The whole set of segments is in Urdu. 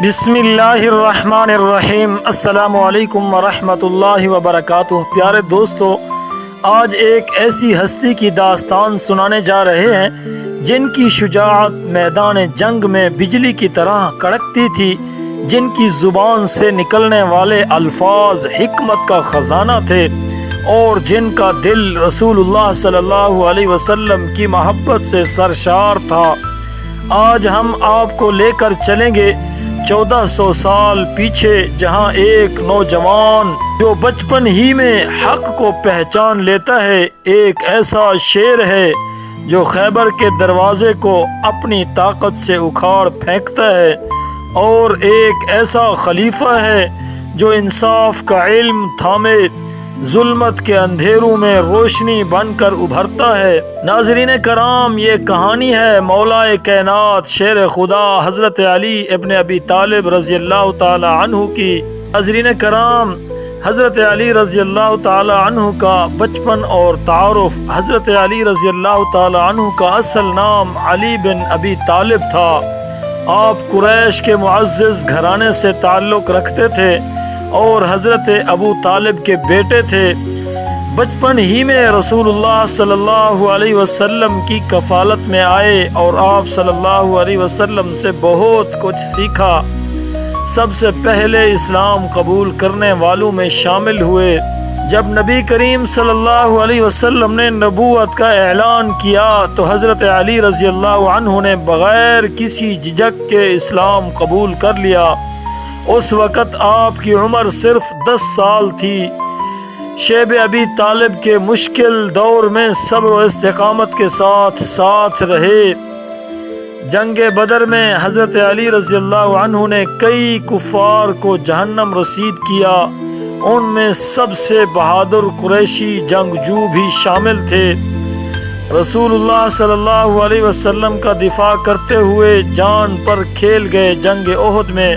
بسم اللہ الرحمن الرحیم۔ السلام علیکم ورحمۃ اللہ وبرکاتہ۔ پیارے دوستو، آج ایک ایسی ہستی کی داستان سنانے جا رہے ہیں جن کی شجاعت میدان جنگ میں بجلی کی طرح کڑکتی تھی، جن کی زبان سے نکلنے والے الفاظ حکمت کا خزانہ تھے اور جن کا دل رسول اللہ صلی اللہ علیہ وسلم کی محبت سے سرشار تھا۔ آج ہم آپ کو لے کر چلیں گے 1400 سال پیچھے، جہاں ایک نوجوان جو بچپن ہی میں حق کو پہچان لیتا ہے، ایک ایسا شیر ہے جو خیبر کے دروازے کو اپنی طاقت سے اکھاڑ پھینکتا ہے، اور ایک ایسا خلیفہ ہے جو انصاف کا علم تھامے ظلمت کے اندھیروں میں روشنی بن کر ابھرتا ہے۔ ناظرین کرام، یہ کہانی ہے مولا کائنات شیر خدا حضرت علی ابن ابی طالب رضی اللہ تعالی عنہ کی۔ ناظرین کرام، حضرت علی رضی اللہ تعالی عنہ کا بچپن اور تعارف۔ حضرت علی رضی اللہ تعالی عنہ کا اصل نام علی بن ابی طالب تھا۔ آپ قریش کے معزز گھرانے سے تعلق رکھتے تھے اور حضرت ابو طالب کے بیٹے تھے۔ بچپن ہی میں رسول اللہ صلی اللہ علیہ وسلم کی کفالت میں آئے اور آپ صلی اللہ علیہ وسلم سے بہت کچھ سیکھا۔ سب سے پہلے اسلام قبول کرنے والوں میں شامل ہوئے۔ جب نبی کریم صلی اللہ علیہ وسلم نے نبوت کا اعلان کیا تو حضرت علی رضی اللہ عنہ نے بغیر کسی جھجک کے اسلام قبول کر لیا۔ اس وقت آپ کی عمر صرف 10 سال تھی۔ شیب ابی طالب کے مشکل دور میں صبر و استقامت کے ساتھ رہے۔ جنگ بدر میں حضرت علی رضی اللہ عنہ نے کئی کفار کو جہنم رسید کیا، ان میں سب سے بہادر قریشی جنگجو بھی شامل تھے۔ رسول اللہ صلی اللہ علیہ وسلم کا دفاع کرتے ہوئے جان پر کھیل گئے جنگ احد میں،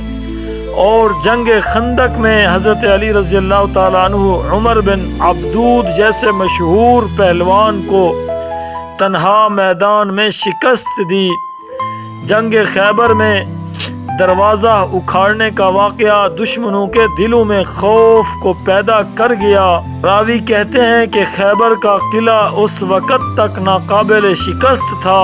اور جنگ خندق میں حضرت علی رضی اللہ تعالیٰ عنہ عمر بن عبدود جیسے مشہور پہلوان کو تنہا میدان میں شکست دی۔ جنگ خیبر میں دروازہ اکھاڑنے کا واقعہ دشمنوں کے دلوں میں خوف کو پیدا کر گیا۔ راوی کہتے ہیں کہ خیبر کا قلعہ اس وقت تک ناقابل شکست تھا،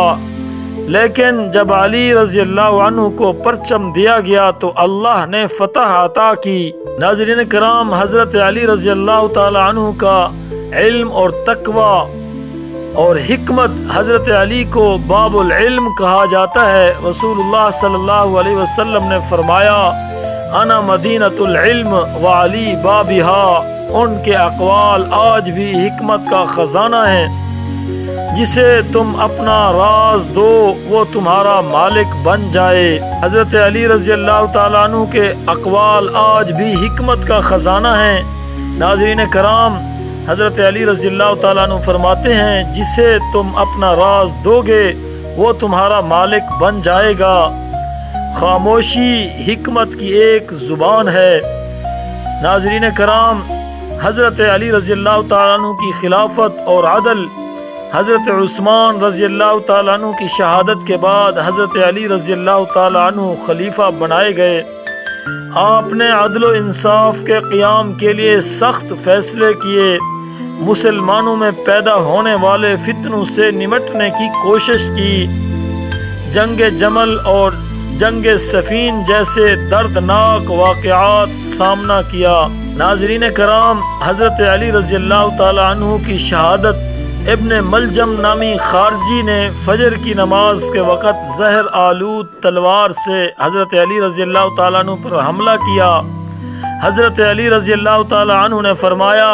لیکن جب علی رضی اللہ عنہ کو پرچم دیا گیا تو اللہ نے فتح عطا کی۔ ناظرین کرام، حضرت علی رضی اللہ تعالی عنہ کا علم اور تقوی اور حکمت، حضرت علی کو باب العلم کہا جاتا ہے۔ رسول اللہ صلی اللہ علیہ وسلم نے فرمایا، انا مدینۃ العلم وعلی بابھا۔ ان کے اقوال آج بھی حکمت کا خزانہ ہیں۔ جسے تم اپنا راز دو وہ تمہارا مالک بن جائے۔ حضرت علی رضی اللہ تعالیٰ عنہ کے اقوال آج بھی حکمت کا خزانہ ہیں۔ ناظرین کرام، حضرت علی رضی اللہ تعالیٰ عنہ فرماتے ہیں، جسے تم اپنا راز دو گے وہ تمہارا مالک بن جائے گا۔ خاموشی حکمت کی ایک زبان ہے۔ ناظرین کرام، حضرت علی رضی اللہ تعالیٰ عنہ کی خلافت اور عدل، حضرت عثمان رضی اللہ تعالیٰ عنہ کی شہادت کے بعد حضرت علی رضی اللہ تعالیٰ عنہ خلیفہ بنائے گئے۔ آپ نے عدل و انصاف کے قیام کے لیے سخت فیصلے کیے، مسلمانوں میں پیدا ہونے والے فتنوں سے نمٹنے کی کوشش کی، جنگ جمل اور جنگ صفین جیسے دردناک واقعات سامنا کیا۔ ناظرین کرام، حضرت علی رضی اللہ تعالیٰ عنہ کی شہادت، ابن ملجم نامی خارجی نے فجر کی نماز کے وقت زہر آلود تلوار سے حضرت علی رضی اللہ تعالیٰ عنہ پر حملہ کیا۔ حضرت علی رضی اللہ تعالیٰ عنہ نے فرمایا،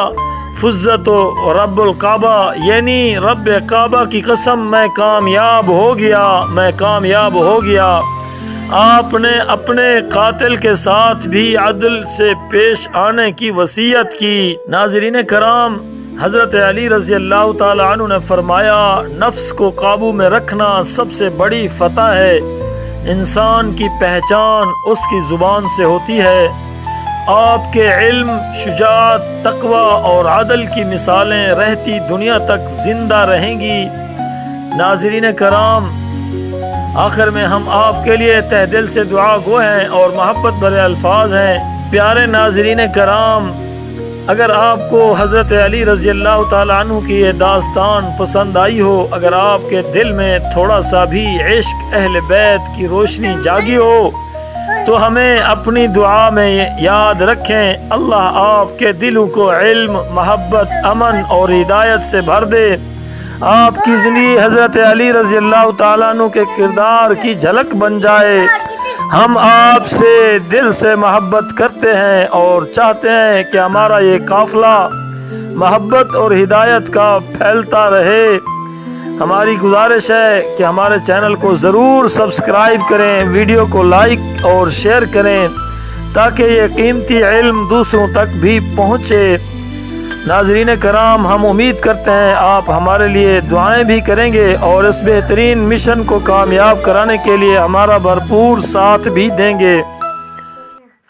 فزت و رب الکعبہ، یعنی رب کعبہ کی قسم، میں کامیاب ہو گیا۔ آپ نے اپنے قاتل کے ساتھ بھی عدل سے پیش آنے کی وصیت کی۔ ناظرین کرام، حضرت علی رضی اللہ تعالی عنہ نے فرمایا، نفس کو قابو میں رکھنا سب سے بڑی فتح ہے۔ انسان کی پہچان اس کی زبان سے ہوتی ہے۔ آپ کے علم، شجاعت، تقوی اور عدل کی مثالیں رہتی دنیا تک زندہ رہیں گی۔ ناظرین کرام، آخر میں ہم آپ کے لیے تہ دل سے دعا گو ہیں اور محبت بھرے الفاظ ہیں۔ پیارے ناظرین کرام، اگر آپ کو حضرت علی رضی اللہ تعالیٰ عنہ کی یہ داستان پسند آئی ہو، اگر آپ کے دل میں تھوڑا سا بھی عشق اہل بیت کی روشنی جاگی ہو، تو ہمیں اپنی دعا میں یاد رکھیں۔ اللہ آپ کے دلوں کو علم، محبت، امن اور ہدایت سے بھر دے۔ آپ کی زندگی حضرت علی رضی اللہ تعالیٰ عنہ کے کردار کی جھلک بن جائے۔ ہم آپ سے دل سے محبت کرتے ہیں اور چاہتے ہیں کہ ہمارا یہ قافلہ محبت اور ہدایت کا پھیلتا رہے۔ ہماری گزارش ہے کہ ہمارے چینل کو ضرور سبسکرائب کریں، ویڈیو کو لائک اور شیئر کریں تاکہ یہ قیمتی علم دوسروں تک بھی پہنچے۔ ناظرین کرام، ہم امید کرتے ہیں آپ ہمارے لیے دعائیں بھی کریں گے اور اس بہترین مشن کو کامیاب کرانے کے لیے ہمارا بھرپور ساتھ بھی دیں گے۔